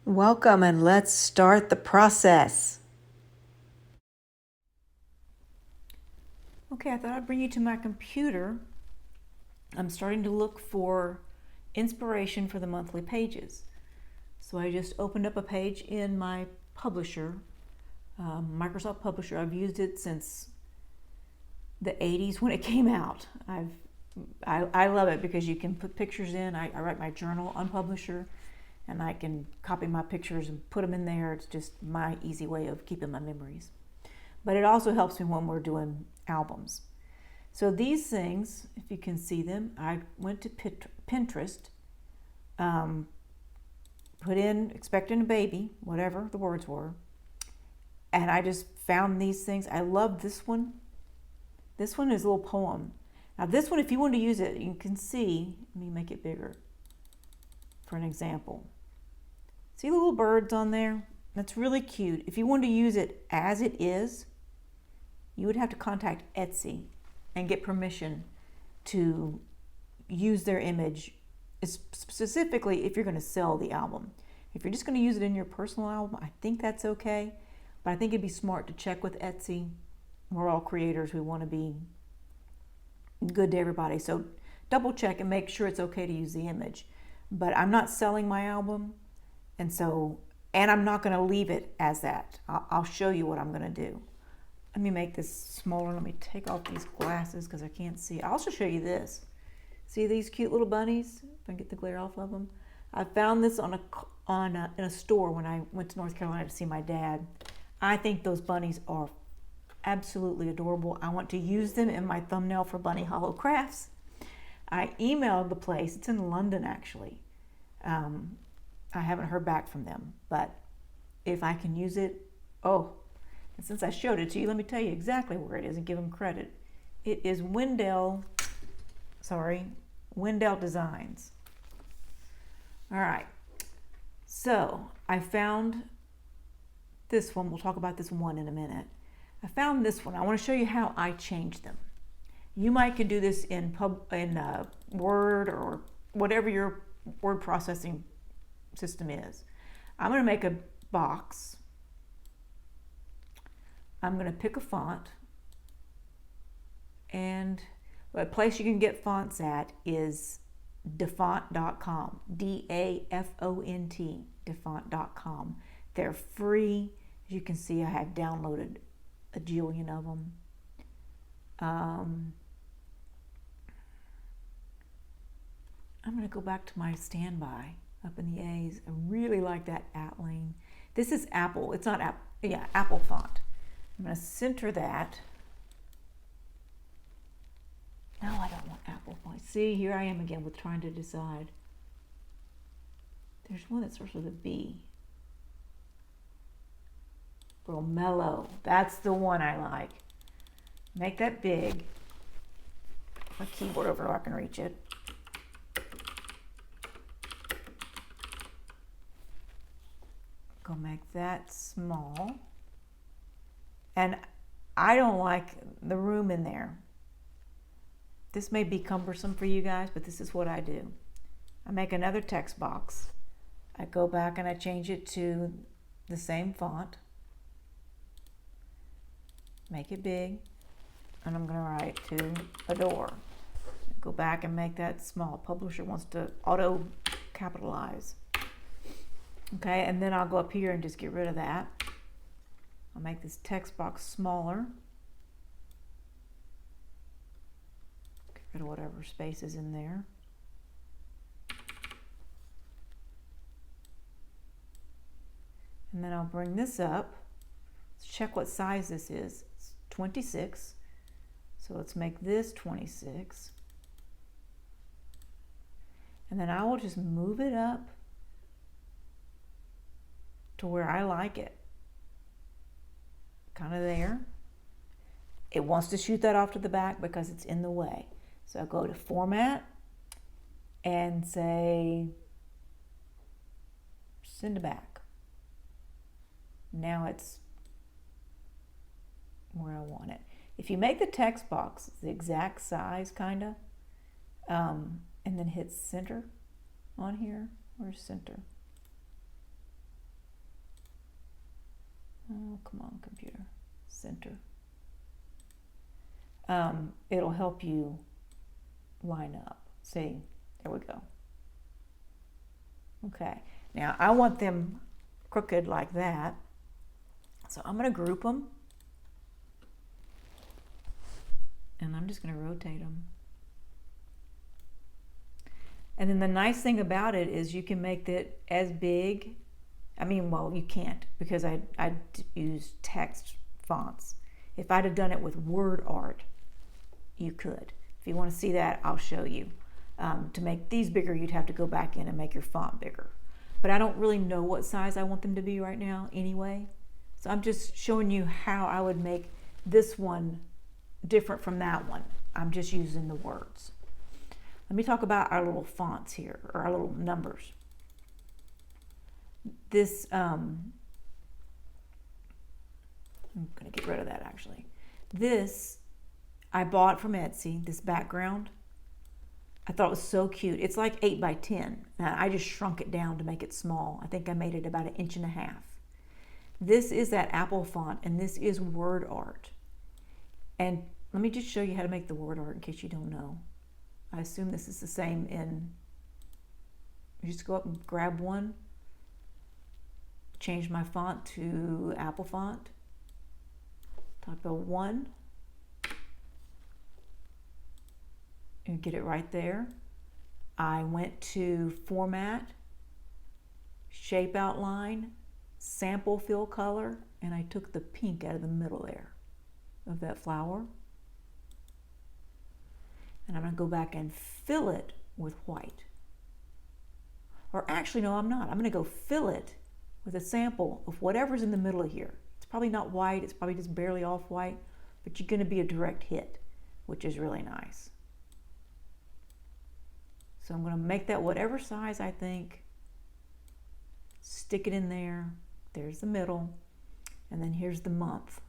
Welcome, and let's start the process. Okay, I thought I'd bring you to my computer. I'm starting to look for inspiration for the monthly pages. So I just opened up a page in my publisher, Microsoft Publisher. I've used it since the 80s when it came out. I love it because you can put pictures in. I write my journal on Publisher, and I can copy my pictures and put them in there. It's just my easy way of keeping my memories. But it also helps me when we're doing albums. So these things, if you can see them, I went to Pinterest, put in expecting a baby, whatever the words were, and I just found these things. I love this one. This one is a little poem. Now this one, if you want to use it, you can see, let me make it bigger for an example. See the little birds on there? That's really cute. If you want to use it as it is, you would have to contact Etsy and get permission to use their image, specifically if you're going to sell the album. If you're just going to use it in your personal album, I think that's okay. But I think it'd be smart to check with Etsy. We're all creators. We want to be good to everybody. So double check and make sure it's okay to use the image. But I'm not selling my album. And I'm not going to leave it as that. I'll show you what I'm going to do. Let me make this smaller. Let me take off these glasses because I can't see. I'll also show you this. See these cute little bunnies? If I can get the glare off of them. I found this in a store when I went to North Carolina to see my dad. I think those bunnies are absolutely adorable. I want to use them in my thumbnail for Bunny Hollow Crafts. I emailed the place. It's in London, actually. I haven't heard back from them, but if I can use it, and since I showed it to you, let me tell you exactly where it is and give them credit. It is Wendell Designs. All right, so I found this one. We'll talk about this one in a minute. I found this one. I want to show you how I changed them. You might can do this in Word or whatever your word processing system is. I'm going to make a box. I'm going to pick a font, and a place you can get fonts at is dafont.com, DAFONT, dafont.com. They're free. As you can see, I have downloaded a jillion of them. I'm going to go back to my standby up in the A's. I really like that Atline. This is Apple. It's not Apple. Yeah, Apple font. I'm going to center that. No, I don't want Apple font. See, here I am again with trying to decide. There's one that starts with a B. Bromello. That's the one I like. Make that big. My keyboard over so I can reach it. Go make that small. And I don't like the room in there. This may be cumbersome for you guys, but this is what I do. I make another text box. I go back and I change it to the same font. Make it big. And I'm going to write to Adore. Go back and make that small. Publisher wants to auto capitalize. Okay, and then I'll go up here and just get rid of that. I'll make this text box smaller. Get rid of whatever space is in there. And then I'll bring this up. Let's check what size this is. It's 26. So let's make this 26. And then I will just move it up to where I like it. Kind of there. It wants to shoot that off to the back because it's in the way. So I'll go to Format and say send it back. Now it's where I want it. If you make the text box the exact size, kind of, and then hit center on here, where's center? Oh, come on, computer. Center. It'll help you line up. See, there we go. Okay, now I want them crooked like that. So I'm going to group them. And I'm just going to rotate them. And then the nice thing about it is you can make it as big. I mean, well, you can't because I use text fonts. If I'd have done it with word art, you could. If you want to see that, I'll show you. To make these bigger, you'd have to go back in and make your font bigger. But I don't really know what size I want them to be right now anyway. So I'm just showing you how I would make this one different from that one. I'm just using the words. Let me talk about our little fonts here, or our little numbers. This, I'm going to get rid of that actually. This, I bought from Etsy, this background. I thought it was so cute. It's like 8 by 10. Now, I just shrunk it down to make it small. I think I made it about 1.5 inches. This is that Apple font, and this is word art. And let me just show you how to make the word art in case you don't know. I assume this is the same in, you just go up and grab one, change my font to Apple font, type a 1, and get it right there. I went to Format, Shape Outline, Sample Fill Color, and I took the pink out of the middle there of that flower. And I'm going to go back and fill it with white. Or actually, no, I'm not. I'm going to go fill it with a sample of whatever's in the middle of here. It's probably not white. It's probably just barely off white. But you're going to be a direct hit, which is really nice. So I'm going to make that whatever size I think. Stick it in there. There's the middle. And then here's the month.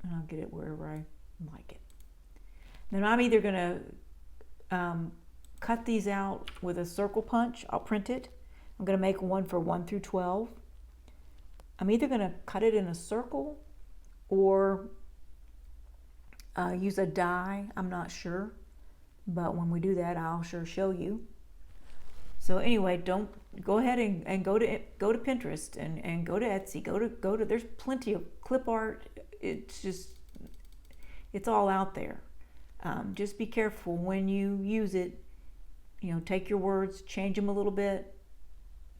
And I'll get it wherever I like it. Then I'm either going to cut these out with a circle punch. I'll print it. I'm going to make one for 1 through 12. I'm either going to cut it in a circle or use a die. I'm not sure. But when we do that, I'll sure show you. So anyway, don't go ahead and go to Pinterest and go to Etsy. Go to there's plenty of clip art. It's all out there. Just be careful when you use it. You know, take your words, change them a little bit.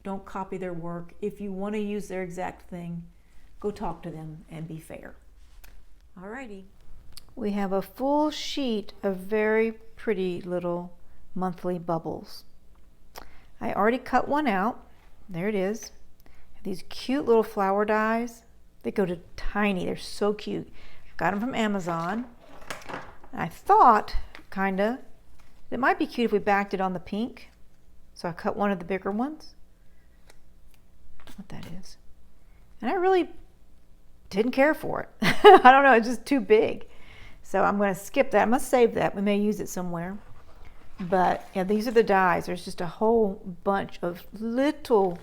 Don't copy their work. If you want to use their exact thing, go talk to them and be fair. Alrighty. We have a full sheet of very pretty little monthly bubbles. I already cut one out. There it is. These cute little flower dies. They go to tiny. They're so cute. Got them from Amazon. I thought, it might be cute if we backed it on the pink. So I cut one of the bigger ones. What that is. And I really didn't care for it. I don't know, it's just too big. So I'm going to skip that. I'm going to save that. We may use it somewhere. But yeah, these are the dies. There's just a whole bunch of little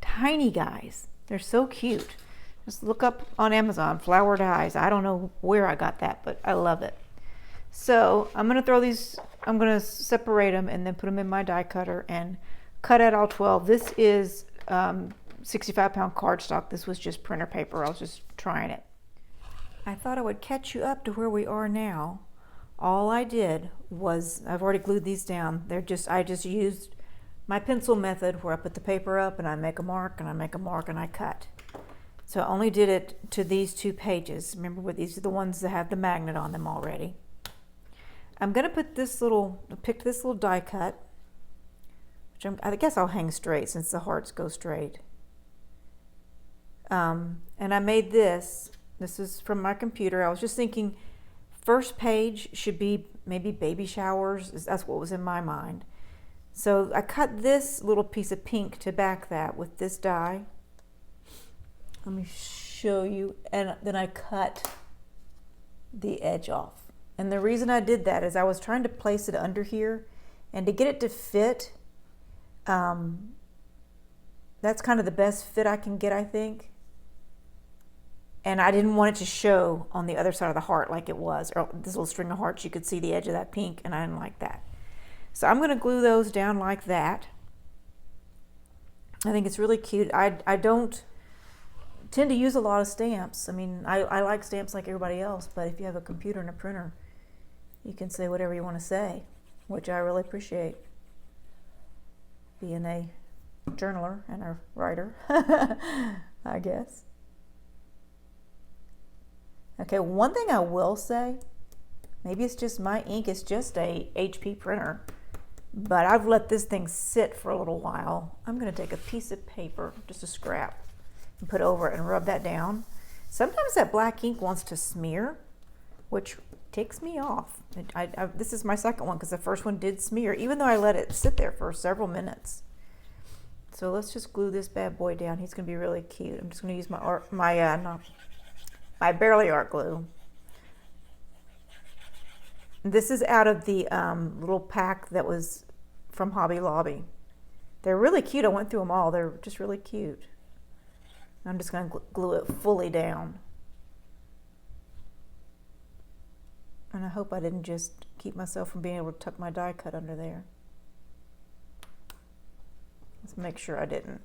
tiny guys. They're so cute. Just look up on Amazon, flower dies. I don't know where I got that, but I love it. So I'm going to throw these, I'm going to separate them and then put them in my die cutter and cut out all 12. This is 65-pound cardstock. This was just printer paper. I was just trying it. I thought I would catch you up to where we are now. All I did was, I've already glued these down. I just used my pencil method where I put the paper up and I make a mark and I make a mark and I cut. So I only did it to these 2 pages. Remember, these are the ones that have the magnet on them already. I'm going to put pick this little die cut, which I guess I'll hang straight since the hearts go straight. And I made this. This is from my computer. I was just thinking first page should be maybe baby showers. That's what was in my mind. So I cut this little piece of pink to back that with this die. Let me show you. And then I cut the edge off. And the reason I did that is I was trying to place it under here, and to get it to fit, that's kind of the best fit I can get, I think. And I didn't want it to show on the other side of the heart like it was, or this little string of hearts, you could see the edge of that pink, and I didn't like that. So I'm going to glue those down like that. I think it's really cute. I don't tend to use a lot of stamps. I mean, I like stamps like everybody else, but if you have a computer and a printer, you can say whatever you want to say, which I really appreciate, being a journaler and a writer, I guess. Okay, one thing I will say, maybe it's just my ink, it's just a HP printer, but I've let this thing sit for a little while. I'm going to take a piece of paper, just a scrap, and put over it and rub that down. Sometimes that black ink wants to smear, which ticks me off. This is my second one because the first one did smear, even though I let it sit there for several minutes. So let's just glue this bad boy down. He's going to be really cute. I'm just going to use my Bearly Art glue. This is out of the little pack that was from Hobby Lobby. They're really cute. I went through them all. They're just really cute. I'm just going to glue it fully down. And I hope I didn't just keep myself from being able to tuck my die cut under there. Let's make sure I didn't.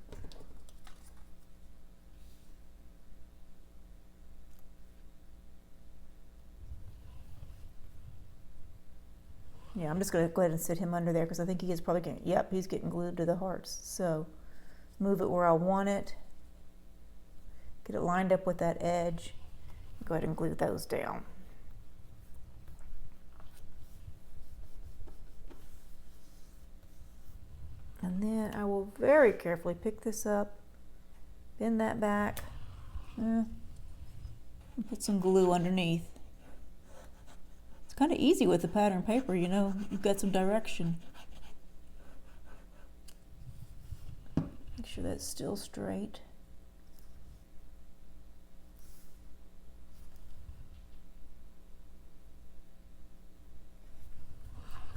Yeah, I'm just going to go ahead and sit him under there because I think he is probably getting, yep, he's getting glued to the hearts. So move it where I want it. Get it lined up with that edge. Go ahead and glue those down. And then I will very carefully pick this up, bend that back, and put some glue underneath. Kind of easy with the pattern paper, you know, you've got some direction. Make sure that's still straight.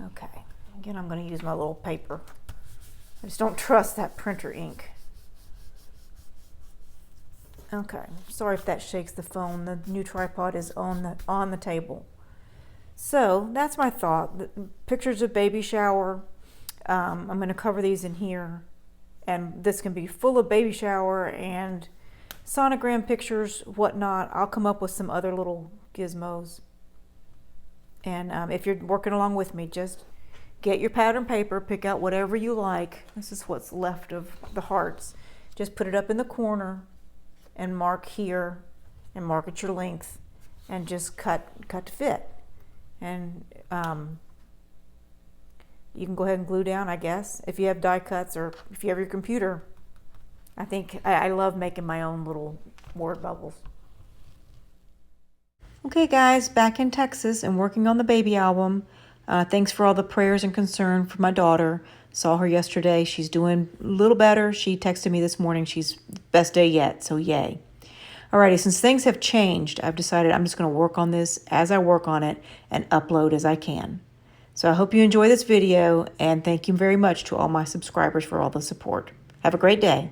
Okay, again, I'm going to use my little paper. I just don't trust that printer ink. Okay, sorry if that shakes the phone. The new tripod is on the table. So that's my thought. The pictures of baby shower. I'm going to cover these in here, and this can be full of baby shower and sonogram pictures, whatnot. I'll come up with some other little gizmos. And if you're working along with me, just get your pattern paper, pick out whatever you like. This is what's left of the hearts. Just put it up in the corner and mark here and mark at your length and just cut to fit. And you can go ahead and glue down, I guess, if you have die cuts or if you have your computer. I think I love making my own little word bubbles. Okay guys, back in Texas and working on the baby album. Thanks for all the prayers and concern for my daughter. Saw her yesterday. She's doing a little better. She texted me this morning. She's best day yet, so yay. Alrighty, since things have changed, I've decided I'm just going to work on this as I work on it and upload as I can. So I hope you enjoy this video, and thank you very much to all my subscribers for all the support. Have a great day.